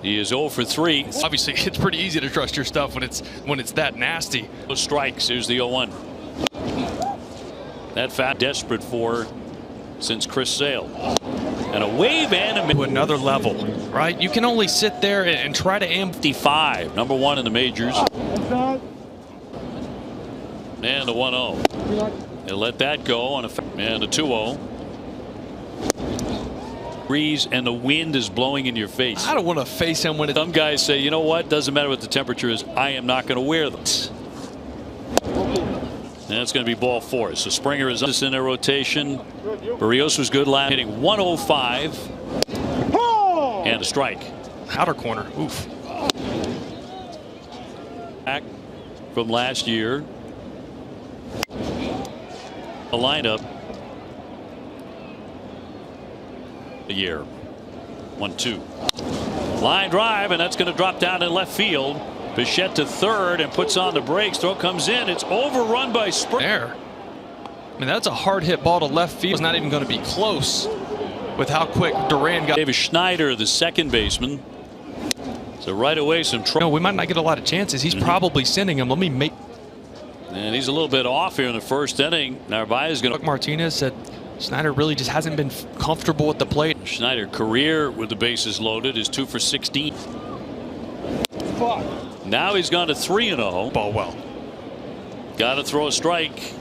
He is 0 for 3. Obviously, it's pretty easy to trust your stuff when it's that nasty. Those strikes. Here's the 0-1. That fat desperate for since Chris Sale. And a wave and to another level, right? You can only sit there and try to amp. 55, number 1 in the majors. And a 1-0. They'll let that go on a 2-0. Breeze and the wind is blowing in your face. I don't want to face him when some guys say, you know what, doesn't matter what the temperature is, I am not going to wear them. And it's going to be ball 4. So Springer is in their rotation. Barrios was good last, hitting 105 and a strike. Outer corner. Oof. Back from last year. The lineup. A year. 1-2. Line drive, and that's going to drop down in left field. Bichette to third and puts on the brakes. Throw comes in. It's overrun by Springer. I mean, that's a hard hit ball to left field. It's not even going to be close with how quick Duran got. Davis Schneider, the second baseman. So right away, some trouble. No, we might not get a lot of chances. He's probably sending him. Let me make. And he's a little bit off here in the first inning. Narvaez going to. Martinez said Schneider really just hasn't been comfortable at the plate. Schneider career with the bases loaded is 2 for 16. Now he's gone to 3-0. Ball well. Got to throw a strike. 3-2.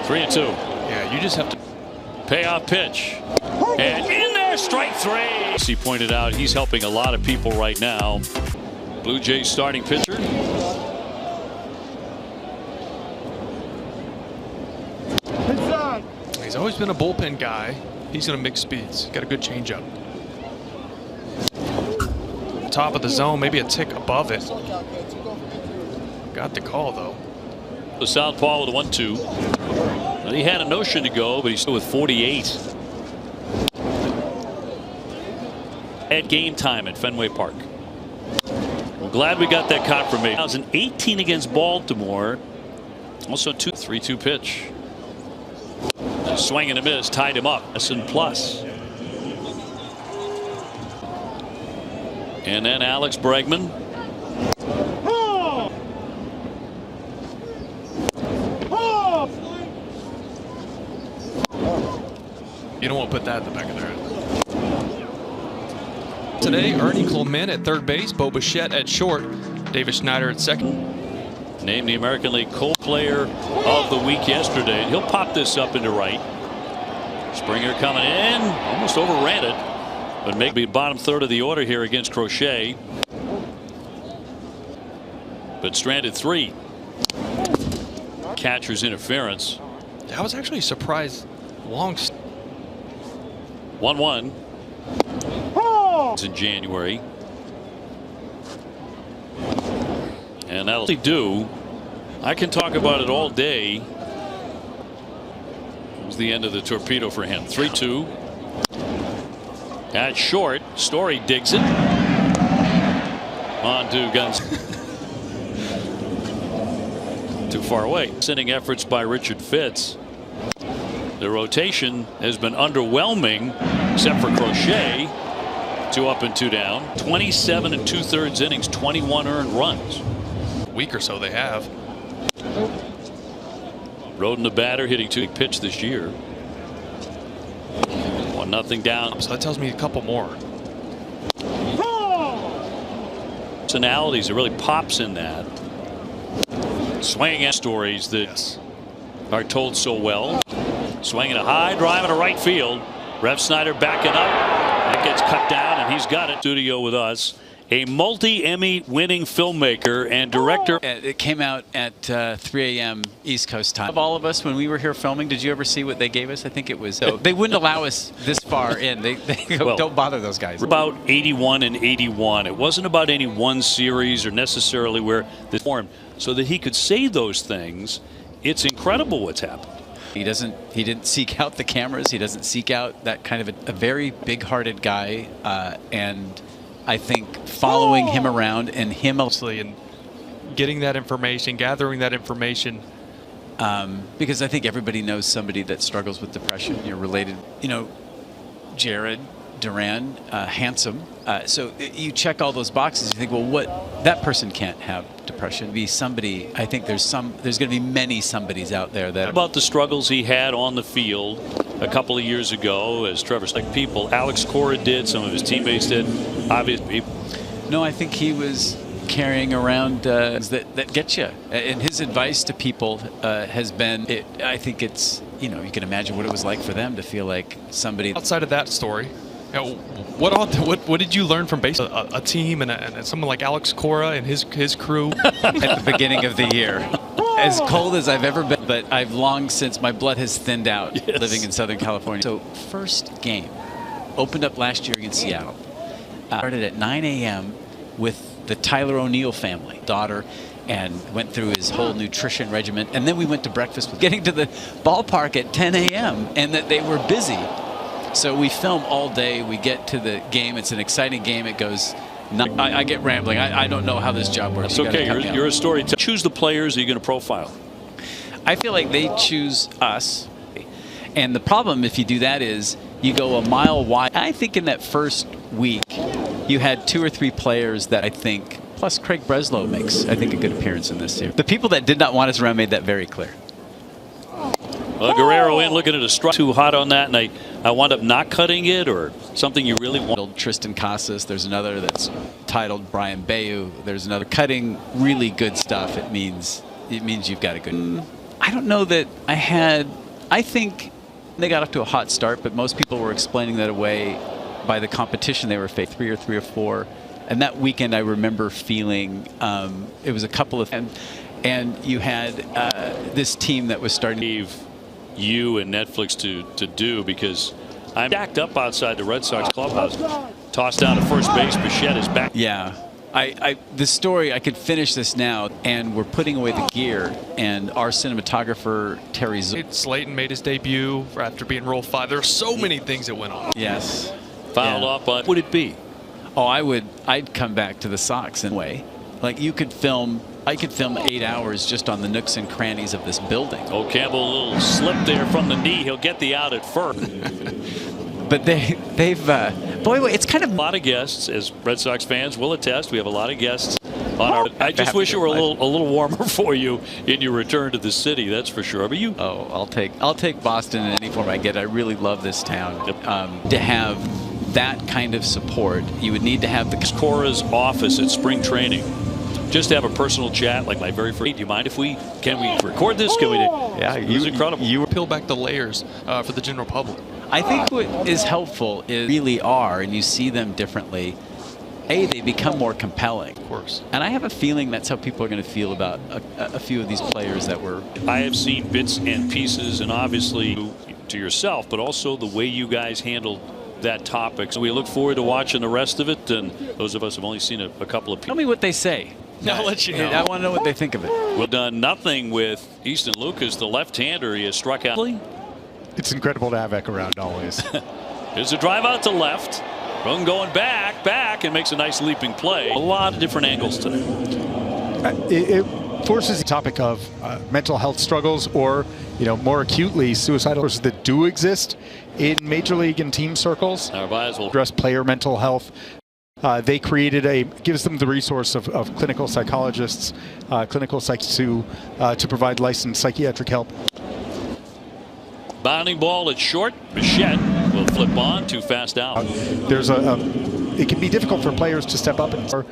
Yeah, you just have to. Payoff pitch. And in there, strike 3. As he pointed out, he's helping a lot of people right now. Blue Jays starting pitcher. He's always been a bullpen guy. He's going to mix speeds. Got a good changeup. Top of the zone, maybe a tick above it. Got the call though. The southpaw with a 1-2. He had a notion to go, but he's still with 48. At game time at Fenway Park. We're glad we got that confirmation. 2018 against Baltimore. Also 3-2 pitch. Swing and a miss, tied him up. Plus. And then Alex Bregman. You don't want to put that in the back of their head. Today, Ernie Clement at third base, Bo Bichette at short, Davis Schneider at second. Named the American League co-player of the week yesterday. He'll pop this up into right. Springer coming in, almost overran it. But maybe bottom third of the order here against Crochet. But stranded 3. Catcher's interference. I was actually surprised. Long. 1-1. In January. And that'll do. I can talk about it all day. It was the end of the torpedo for him. 3-2. At short, Story digs it. On to Guns. Too far away. Sending efforts by Richard Fitz. The rotation has been underwhelming, except for Crochet. 2 up and 2 down. 27 2/3 innings, 21 earned runs. A week or so they have. Roden the batter, hitting 2 pitch this year. 1-0 down. So that tells me a couple more. Personalities, it really pops in that. Swinging stories that are told so well. Swinging a high drive into right field. Rev Snyder backing up. That gets cut down, and he's got it. Studio with us. A multi-Emmy winning filmmaker and director. It came out at 3 a.m. East Coast time. Of all of us, when we were here filming, did you ever see what they gave us? I think it was. They wouldn't allow us this far in. They go, well, don't bother those guys. About 81 and 81. It wasn't about any one series or necessarily where the form, so that he could say those things. It's incredible what's happened. He didn't seek out the cameras. He doesn't seek out that kind of a very big-hearted guy, and I think following him around and him and getting that information, gathering that information, because I think everybody knows somebody that struggles with depression. You're related, you know, Jared Duran, handsome. So you check all those boxes. You think, well, what that person can't have depression. Be somebody. I think there's going to be many somebodies out there that. About the struggles he had on the field a couple of years ago, as Trevor's like people. Alex Cora did. Some of his teammates did. Obviously. No, I think he was carrying around that get you. And his advice to people has been, I think it's, you can imagine what it was like for them to feel like somebody. Outside of that story, what did you learn from baseball? A team and someone like Alex Cora and his crew at the beginning of the year. As cold as I've ever been, but I've long since, my blood has thinned out living in Southern California. So first game opened up last year against Seattle. Started at 9 a.m. with the Tyler O'Neill family, daughter, and went through his whole nutrition regimen. And then we went to breakfast with getting to the ballpark at 10 a.m. and that they were busy. So we film all day. We get to the game. It's an exciting game. It goes. I get rambling. I don't know how this job works. It's okay. You're a storyteller. Choose the players that you're going to profile. I feel like they choose us. And the problem, if you do that, is you go a mile wide. I think in that first week, you had 2 or 3 players that I think, plus Craig Breslow makes, I think, a good appearance in this series. The people that did not want us around made that very clear. Well, Guerrero in looking at a strike. Too hot on that, and I wound up not cutting it, or something you really want. Tristan Casas. There's another that's titled Brian Bayou. There's another cutting really good stuff. It means you've got a good. I don't know that I had. I think they got off to a hot start, but most people were explaining that away by the competition they were facing, 3 or 4. And that weekend, I remember feeling it was a couple of, and you had this team that was starting. You and Netflix to do, because I'm backed up outside the Red Sox clubhouse. Tossed down to first base. Bichette is back. Yeah. The story, I could finish this now, and we're putting away the gear, and our cinematographer, Terry Slayton made his debut after being Rule 5. There are so many things that went on. Yes. Fouled off, but what would it be? Oh, I'd come back to the Sox in a way. Like I could film 8 hours just on the nooks and crannies of this building. Oh, Campbell, a little slip there from the knee. He'll get the out at first. But they've boy, it's kind of a lot of guests, as Red Sox fans will attest. We have a lot of guests on our. I just wish it were a little warmer for you in your return to the city. That's for sure. But you. Oh, I'll take Boston in any form I get. I really love this town. To have that kind of support, you would need to have the Cora's office at spring training. Just to have a personal chat, like my very first. Do you mind if can we record this? Can we? Yeah, it was incredible. You peel back the layers for the general public. I think what is helpful is really are, and you see them differently. They become more compelling. Of course. And I have a feeling that's how people are going to feel about a few of these players that were. I have seen bits and pieces, and obviously to yourself, but also the way you guys handled that topic. So we look forward to watching the rest of it. And those of us have only seen a couple of people. Tell me what they say. I'll let you know. I want to know what they think of it. We've done nothing with Easton Lucas, the left-hander. He has struck out. It's incredible to have Eck around always. There's a drive out to left. Run going back, and makes a nice leaping play. A lot of different angles today. It forces the topic of mental health struggles, or more acutely, suicidal forces that do exist in major league and team circles. Narvaez will address player mental health. They created gives them the resource of clinical psychologists, clinical psychs to provide licensed psychiatric help. Bounding ball at short. Bichette will flip on, too fast out. There's it can be difficult for players to step up in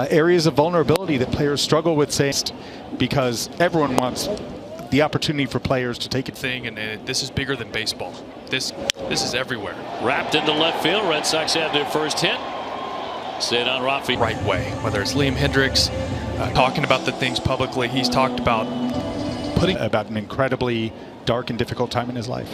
areas of vulnerability that players struggle with, because everyone wants the opportunity for players to take it. And this is bigger than baseball. This is everywhere. Wrapped into left field. Red Sox have their first hit. Stayed on Rafi. Right way. Whether it's Liam Hendricks talking about the things publicly, he's talked about putting about an incredibly dark and difficult time in his life.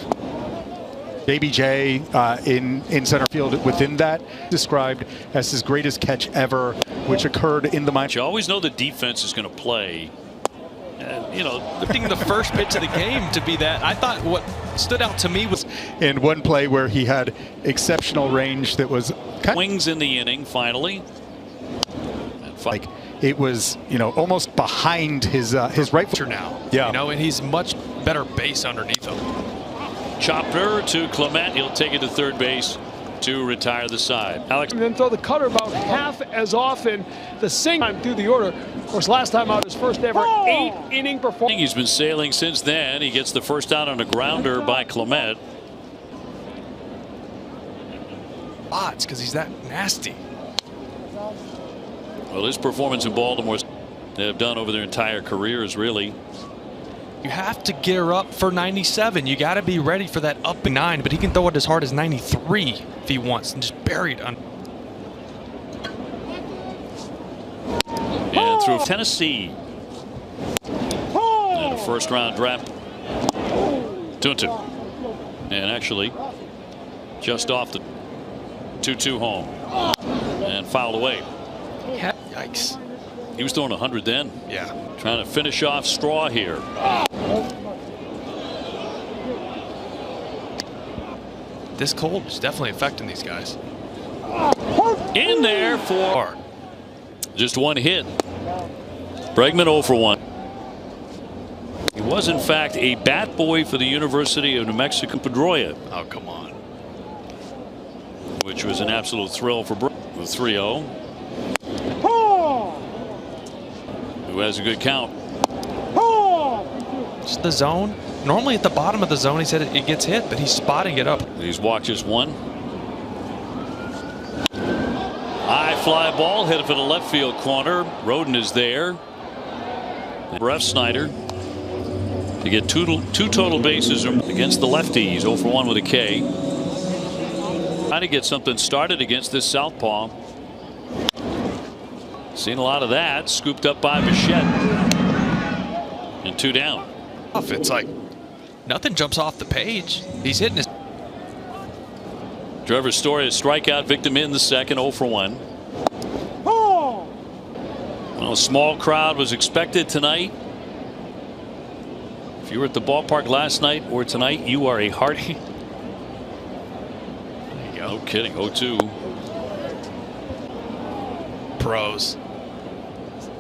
JBJ in center field within that, described as his greatest catch ever, which occurred in the minor. You always know the defense is going to play. Lifting the first pitch of the game to be that. I thought what stood out to me was in one play where he had exceptional range that was wings in the inning finally. Like it was, almost behind his right foot now. Yeah. And he's much better base underneath him. Chopper to Clement. He'll take it to third base. to retire the side. Alex. And then throw the cutter about half as often. The same time through the order. Of course, last time out, his first ever 8-inning performance. He's been sailing since then. He gets the first out on a grounder by Clement. Odds because he's that nasty. Well, his performance in Baltimore they have done over their entire careers, really. You have to gear up for 97. You got to be ready for that up 9, but he can throw it as hard as 93 if he wants and just bury it on. And through Tennessee. And a first round draft. 2-2. And actually just off the 2-2 home. And fouled away. Yikes. He was throwing 100 then. Yeah. Trying to finish off Straw here. This cold is definitely affecting these guys. In there for just one hit. Bregman 0 for 1. He was in fact a bat boy for the University of New Mexico Pedroia. Oh, come on. Which was an absolute thrill for Bregman with 3-0. Who has a good count. Just the zone. Normally at the bottom of the zone he said it gets hit, but he's spotting it up. He's walked just one. High fly ball hit it for the left field corner. Roden is there. Ref Snyder to get two total bases against the lefties. 0 for 1 with a K. Trying to get something started against this southpaw. Seen a lot of that. Scooped up by Bichette. And 2 down. It's like nothing jumps off the page. He's hitting his. Trevor Story, a strikeout victim in the second. 0 for 1. Well, a small crowd was expected tonight. If you were at the ballpark last night or tonight, you are a hearty. There you go. No kidding. 0-2. Pros.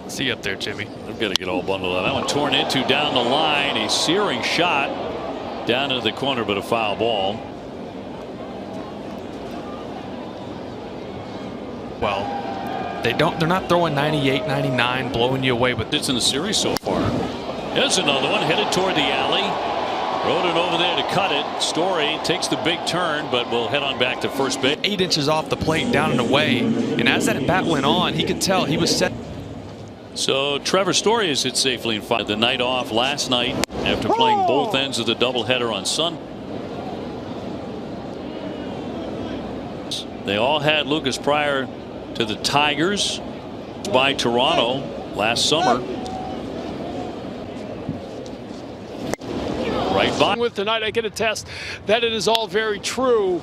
See you up there, Jimmy. They've got to get all bundled up. That one torn into down the line. A searing shot down into the corner, but a foul ball. Well, they're not throwing 98, 99, blowing you away with It's in the series so far. Here's another one headed toward the alley. Roden over there to cut it. Story takes the big turn, but will head on back to first base. 8 inches off the plate, down and away. And as that bat went on, he could tell he was set. So Trevor Story is hit safely in 5. The night off last night after playing both ends of the doubleheader on Sunday. They all had Lucas prior to the Tigers by Toronto last summer. Right by. With tonight, I get a test that it is all very true.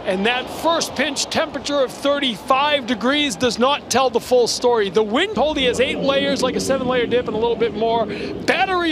And that first pinch temperature of 35 degrees does not tell the full story. The wind told he has 8 layers, like a 7-layer dip and a little bit more. Battery